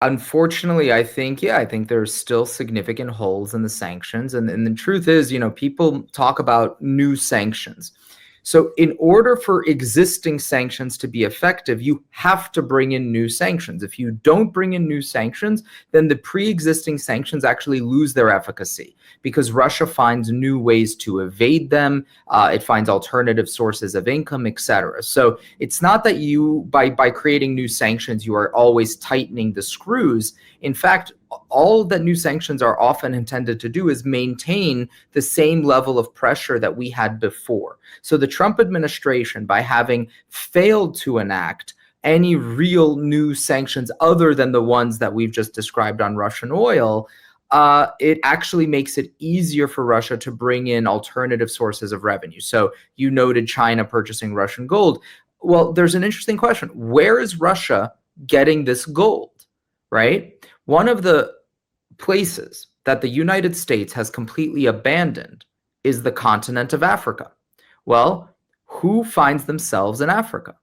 Unfortunately, I think there's still significant holes in the sanctions. And the truth is, people talk about new sanctions. So in order for existing sanctions to be effective, you have to bring in new sanctions. If you don't bring in new sanctions, then the pre-existing sanctions actually lose their efficacy because Russia finds new ways to evade them. It finds alternative sources of income, etc. So it's not that by creating new sanctions, you are always tightening the screws. In fact, all that new sanctions are often intended to do is maintain the same level of pressure that we had before. So the Trump administration, by having failed to enact any real new sanctions other than the ones that we've just described on Russian oil, it actually makes it easier for Russia to bring in alternative sources of revenue. So you noted China purchasing Russian gold. Well, there's an interesting question. Where is Russia getting this gold, right? One of the places that the United States has completely abandoned is the continent of Africa. Well, who finds themselves in Africa?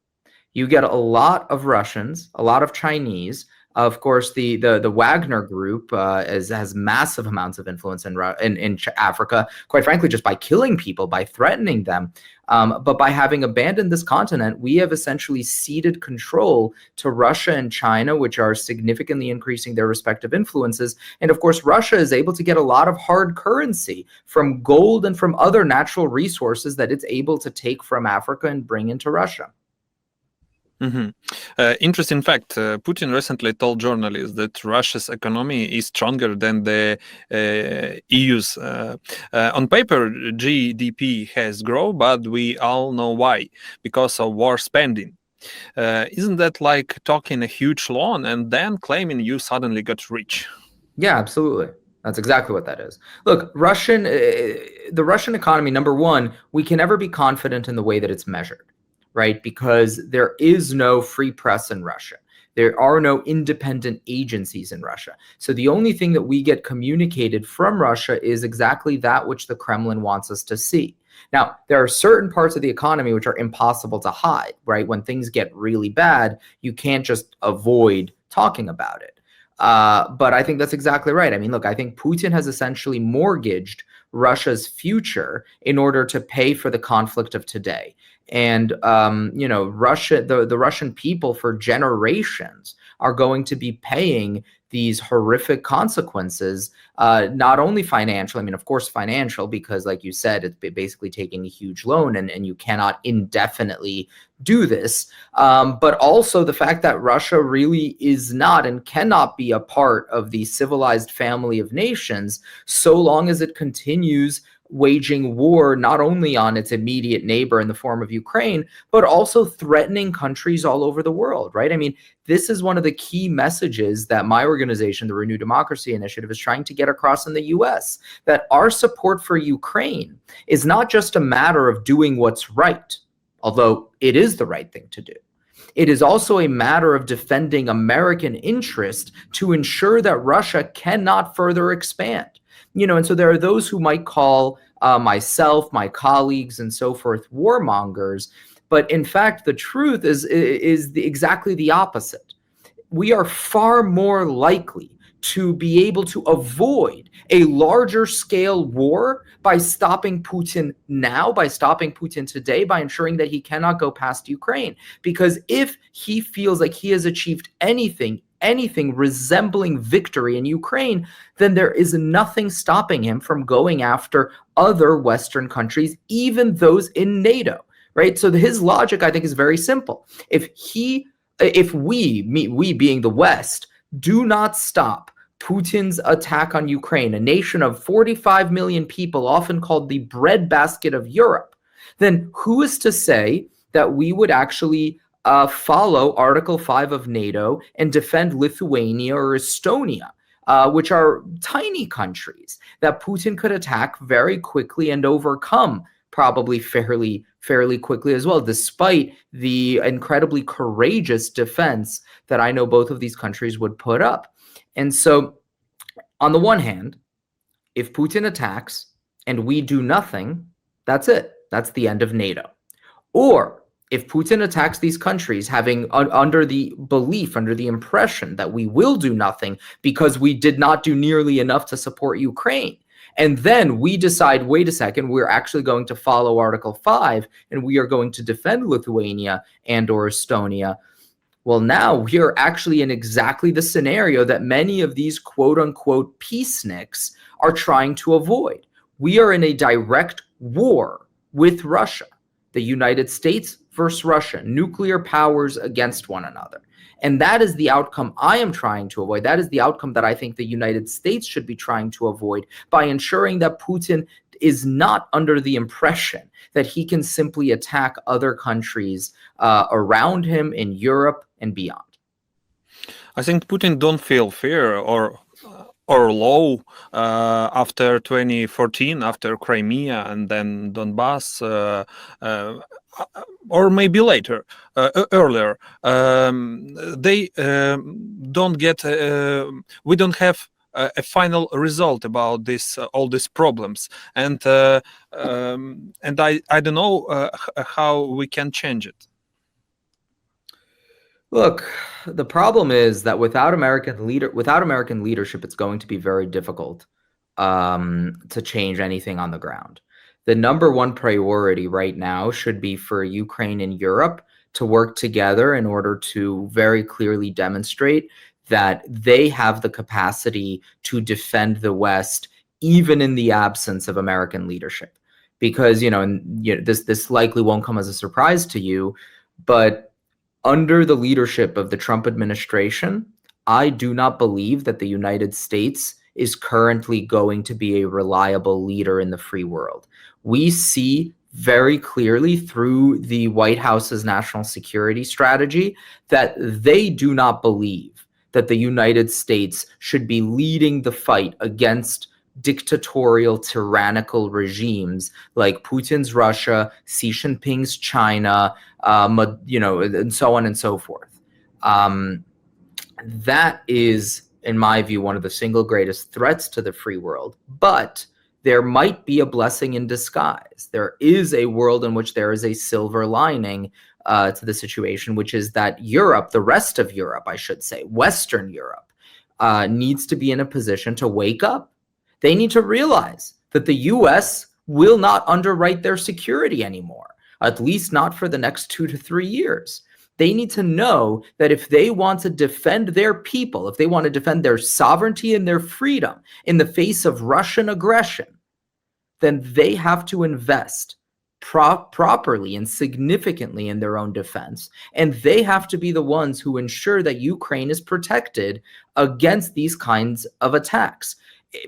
You get a lot of Russians, a lot of Chinese. Of course, the Wagner Group has massive amounts of influence in Africa, quite frankly, just by killing people, by threatening them. But by having abandoned this continent, we have essentially ceded control to Russia and China, which are significantly increasing their respective influences. And of course, Russia is able to get a lot of hard currency from gold and from other natural resources that it's able to take from Africa and bring into Russia. Interesting fact. Putin recently told journalists that Russia's economy is stronger than the EU's. On paper, GDP has grown, but we all know why, because of war spending. Isn't that like taking a huge loan and then claiming you suddenly got rich? Yeah, absolutely. That's exactly what that is. Look, the Russian economy, number one, we can never be confident in the way that it's measured, right? Because there is no free press in Russia. There are no independent agencies in Russia. So the only thing that we get communicated from Russia is exactly that which the Kremlin wants us to see. Now, there are certain parts of the economy which are impossible to hide, right? When things get really bad, you can't just avoid talking about it. But I think that's exactly right. I mean, look, I think Putin has essentially mortgaged Russia's future in order to pay for the conflict of today. And Russia, the Russian people for generations are going to be paying these horrific consequences, not only financial, I mean, of course, financial, because like you said, it's basically taking a huge loan and you cannot indefinitely do this, but also the fact that Russia really is not and cannot be a part of the civilized family of nations so long as it continues waging war not only on its immediate neighbor in the form of Ukraine, but also threatening countries all over the world, right? I mean, this is one of the key messages that my organization, the Renew Democracy Initiative, is trying to get across in the US, that our support for Ukraine is not just a matter of doing what's right, although it is the right thing to do. It is also a matter of defending American interest to ensure that Russia cannot further expand. And so there are those who might call myself, my colleagues, and so forth warmongers. But in fact, the truth is exactly the opposite. We are far more likely to be able to avoid a larger scale war by stopping Putin now, by stopping Putin today, by ensuring that he cannot go past Ukraine. Because if he feels like he has achieved anything resembling victory in Ukraine, then there is nothing stopping him from going after other Western countries, even those in NATO, right? So his logic, I think, is very simple. If we being the West, do not stop Putin's attack on Ukraine, a nation of 45 million people, often called the breadbasket of Europe, then who is to say that we would actually follow Article 5 of NATO and defend Lithuania or Estonia, which are tiny countries that Putin could attack very quickly and overcome probably fairly quickly as well, despite the incredibly courageous defense that I know both of these countries would put up. And so on the one hand, if Putin attacks and we do nothing, that's it. That's the end of NATO. Or if Putin attacks these countries, having under the belief, under the impression that we will do nothing because we did not do nearly enough to support Ukraine, and then we decide, wait a second, we're actually going to follow Article 5 and we are going to defend Lithuania and or Estonia, well, now we are actually in exactly the scenario that many of these quote unquote peaceniks are trying to avoid. We are in a direct war with Russia, the United States versus Russia, nuclear powers against one another. And that is the outcome I am trying to avoid. That is the outcome that I think the United States should be trying to avoid by ensuring that Putin is not under the impression that he can simply attack other countries around him in Europe and beyond. I think Putin don't feel fear or low after 2014, after Crimea and then Donbass, or maybe later, earlier. They don't get. We don't have a final result about this, all these problems, and I don't know how we can change it. Look, the problem is that without American leadership, it's going to be very difficult to change anything on the ground. The number one priority right now should be for Ukraine and Europe to work together in order to very clearly demonstrate that they have the capacity to defend the West, even in the absence of American leadership. Because, this likely won't come as a surprise to you, but under the leadership of the Trump administration, I do not believe that the United States is currently going to be a reliable leader in the free world. We see very clearly through the White House's national security strategy that they do not believe that the United States should be leading the fight against dictatorial, tyrannical regimes like Putin's Russia, Xi Jinping's China, and so on and so forth. That is, in my view, one of the single greatest threats to the free world. But there might be a blessing in disguise. There is a world in which there is a silver lining to the situation, which is that Europe, the rest of Europe, I should say, Western Europe, needs to be in a position to wake up. They need to realize that the U.S. will not underwrite their security anymore, at least not for the next 2 to 3 years. They need to know that if they want to defend their people, if they want to defend their sovereignty and their freedom in the face of Russian aggression, then they have to invest properly and significantly in their own defense. And they have to be the ones who ensure that Ukraine is protected against these kinds of attacks.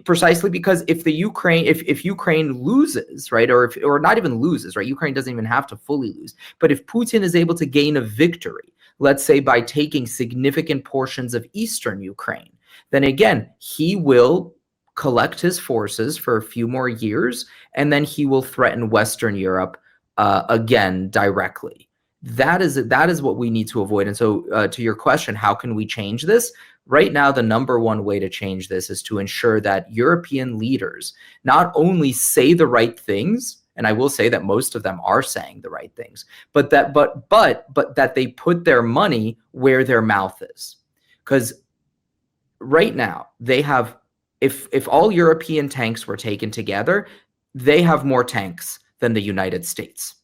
Precisely because if Ukraine loses, right, or not even loses, right, Ukraine doesn't even have to fully lose. But if Putin is able to gain a victory, let's say by taking significant portions of eastern Ukraine, then again, he will collect his forces for a few more years, and then he will threaten Western Europe again directly. That is what we need to avoid. And so to your question, how can we change this? Right now, the number one way to change this is to ensure that European leaders not only say the right things, and I will say that most of them are saying the right things, but that they put their money where their mouth is. Because right now, they have, if all European tanks were taken together, they have more tanks than the United States.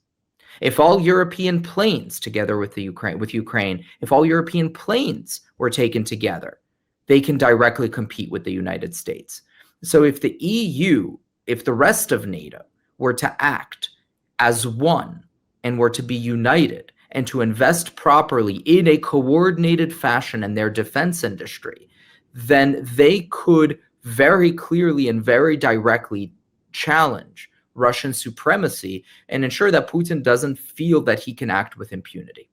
If all European planes together with Ukraine, if all European planes were taken together, they can directly compete with the United States. So if the EU, if the rest of NATO were to act as one and were to be united and to invest properly in a coordinated fashion in their defense industry, then they could very clearly and very directly challenge Russian supremacy and ensure that Putin doesn't feel that he can act with impunity.